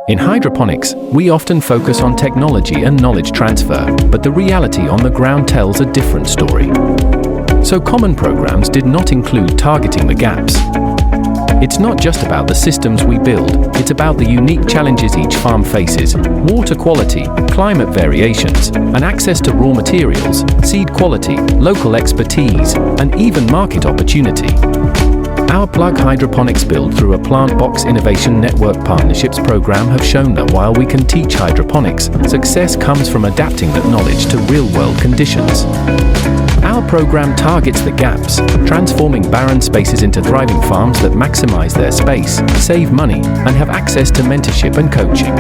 In hydroponics, we often focus on technology and knowledge transfer, but the reality on the ground tells a different story. So common programs did not include targeting the gaps. It's not just about the systems we build, it's about the unique challenges each farm faces: water quality, climate variations, and access to raw materials, seed quality, local expertise, and even market opportunity. Our Plug Hydroponics build through a Plant Box Innovation Network Partnerships program have shown that while we can teach hydroponics, success comes from adapting that knowledge to real-world conditions. Our program targets the gaps, transforming barren spaces into thriving farms that maximize their space, save money, and have access to mentorship and coaching.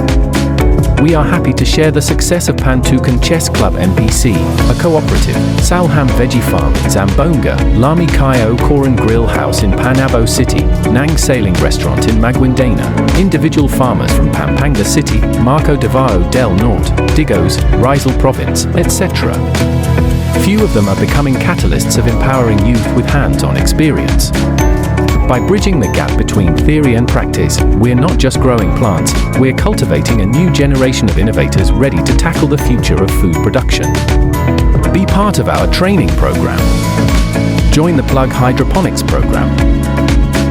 We are happy to share the success of Pantukan Chess Club MPC, a cooperative, Salham Veggie Farm in Zambonga, Lami Kayo Koran Grill House in Panabo City, Nang Sailing Restaurant in Maguindana, individual farmers from Pampanga City, Marco Davao del Norte, Digos, Rizal Province, etc. Few of them are becoming catalysts of empowering youth with hands-on experience. By bridging the gap between theory and practice, we're not just growing plants, we're cultivating a new generation of innovators ready to tackle the future of food production. Be part of our training program. Join the Plug Hydroponics program.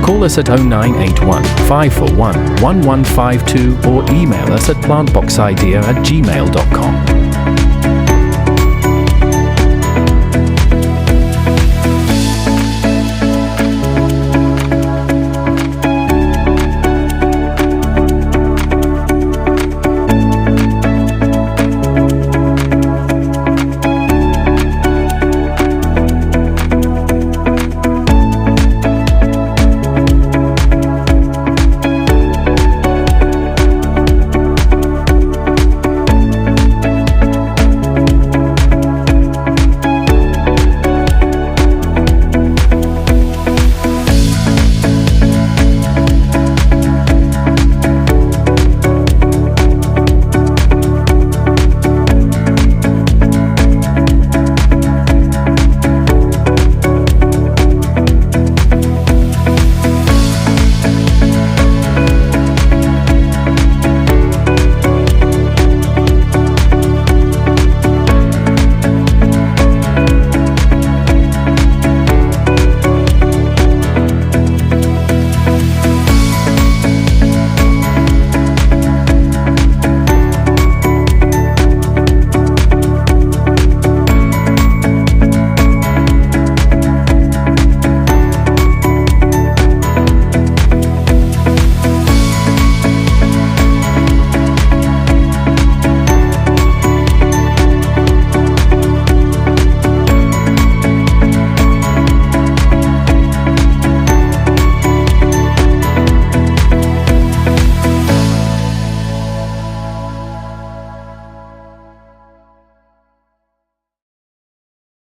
Call us at 0981 541 1152 or email us at plantboxidea@gmail.com.